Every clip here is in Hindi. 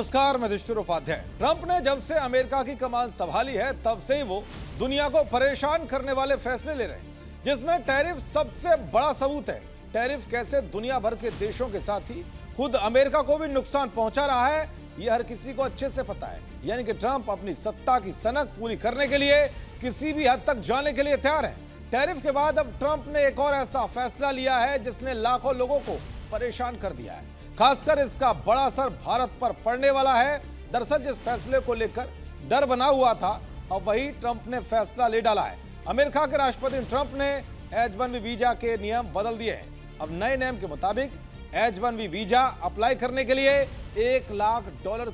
नमस्कार, मैं युधिष्ठिर उपाध्याय। ट्रंप ने जब से अमेरिका की कमान संभाली है तब से ही वो दुनिया को परेशान करने वाले फैसले ले रहे हैं, जिसमें टैरिफ सबसे बड़ा सबूत है। टैरिफ कैसे दुनिया भर के देशों के साथ ही खुद अमेरिका को भी नुकसान पहुंचा रहा है, यह हर किसी को अच्छे से पता है। यानी कि ट्रंप अपनी सत्ता की सनक पूरी करने के लिए किसी भी हद तक जाने के लिए तैयार है। टैरिफ के बाद अब ट्रंप ने एक और ऐसा फैसला लिया है जिसने लाखों लोगों को परेशान कर दिया है। खासकर इसका बड़ा असर भारत पर पड़ने वाला है। दरअसल जिस फैसले को लेकर डर बना हुआ था, अब वही ट्रंप ने फैसला ले डाला है। अमेरिका के राष्ट्रपति ट्रंप ने H-1B वीजा के नियम बदल दिए हैं। अब नए नियम के मुताबिक H-1B वीजा अप्लाई करने के लिए $1 लाख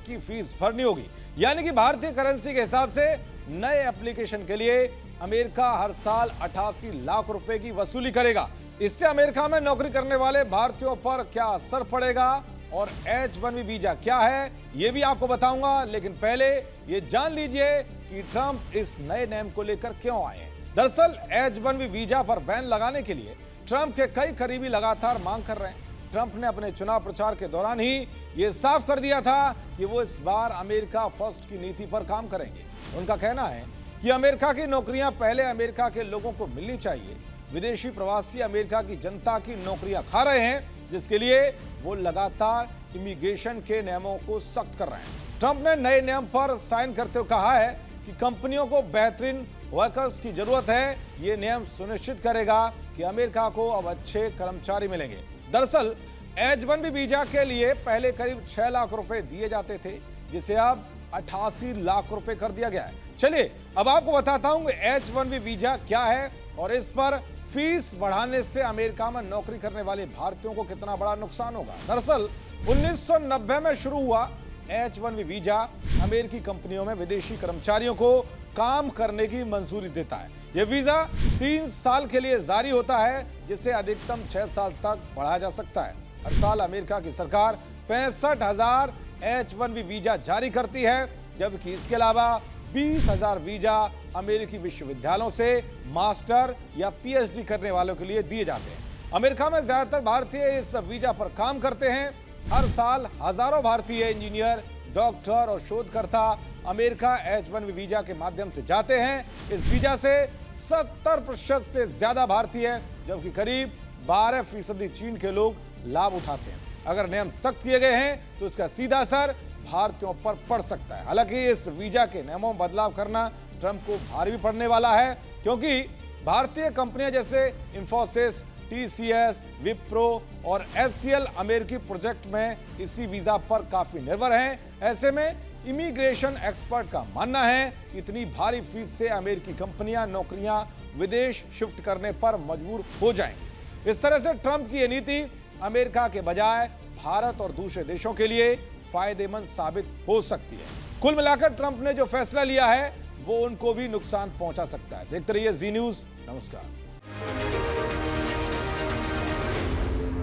की फीस भरनी होगी। यानी कि भारतीय करेंसी के हिसाब से नए एप्लीकेशन के लिए अमेरिका हर साल 88 लाख रुपए की वसूली करेगा। इससे अमेरिका में नौकरी करने वाले भारतीयों पर क्या असर पड़ेगा और H-1B वीजा क्या है, यह भी आपको बताऊंगा। लेकिन पहले ये जान लीजिए कि ट्रंप इस नए नियम को लेकर क्यों आए हैं। दरअसल H-1B वीजा पर बैन लगाने के लिए ट्रंप के कई करीबी लगातार मांग कर रहे हैं। ट्रंप ने अपने चुनाव प्रचार के दौरान ही यह साफ कर दिया था कि वो इस बार अमेरिका फर्स्ट की नीति पर काम करेंगे। उनका कहना है कि अमेरिका की नौकरियां पहले अमेरिका के लोगों को मिलनी चाहिए। विदेशी प्रवासी अमेरिका की जनता की नौकरियां खा रहे हैं, जिसके लिए वो लगातार इमिग्रेशन के नियमों को सख्त कर रहे हैं। ट्रंप ने नए नियम पर साइन करते हुए कहा है कि कंपनियों को बेहतरीन वर्कर्स की जरूरत है। ये नियम सुनिश्चित करेगा कि अमेरिका को अब अच्छे कर्मचारी मिलेंगे। दरअसल H-1B वीजा के लिए पहले करीब 6 लाख रुपए दिए जाते थे, जिसे अब 88 लाख रुपए कर दिया गया है। चलिए अब आपको बताता हूं H-1B वीजा क्या है और इस पर फीस बढ़ाने से अमेरिका में नौकरी करने वाले भारतीयों को कितना बड़ा नुकसान होगा। दरअसल 1990 में शुरू हुआ H-1B वीजा अमेरिकी कंपनियों में विदेशी कर्मचारियों को काम करने की मंजूरी देता है। यह वीजा 3 साल के लिए जारी होता है, जिसे अधिकतम 6 साल तक बढ़ाया जा सकता है। हर साल अमेरिका की सरकार 65,000 H-1B वीजा जारी करती है, जबकि इसके अलावा 20,000 वीजा अमेरिकी विश्वविद्यालयों से मास्टर या PhD करने वालों के लिए दिए जाते हैं। अमेरिका में ज्यादातर भारतीय इस वीजा पर काम करते हैं। हर साल हजारों भारतीय इंजीनियर, डॉक्टर और शोधकर्ता अमेरिका H-1B वीजा के माध्यम से जाते हैं। इस वीजा से 70% से ज्यादा भारतीय, जबकि करीब 12% चीन के लोग लाभ उठाते हैं। अगर नियम सख्त किए गए हैं तो इसका सीधा असर भारतीयों पर पड़ सकता है। हालांकि इस वीजा के नियमों में बदलाव करना ट्रंप को भारी भी पड़ने वाला है, क्योंकि भारतीय कंपनियां जैसे इंफोसिस, TCS, विप्रो और HCL अमेरिकी प्रोजेक्ट में इसी वीजा पर काफी निर्भर हैं। ऐसे में इमिग्रेशन एक्सपर्ट का मानना है कि इतनी भारी फीस से अमेरिकी कंपनियां नौकरियां विदेश शिफ्ट करने पर मजबूर हो जाएंगी। इस तरह से ट्रंप की यह नीति अमेरिका के बजाय भारत और दूसरे देशों के लिए फायदेमंद साबित हो सकती है। कुल मिलाकर ट्रंप ने जो फैसला लिया है वो उनको भी नुकसान पहुंचा सकता है। देखते रहिए जी न्यूज। नमस्कार।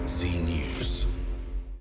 जी न्यूज।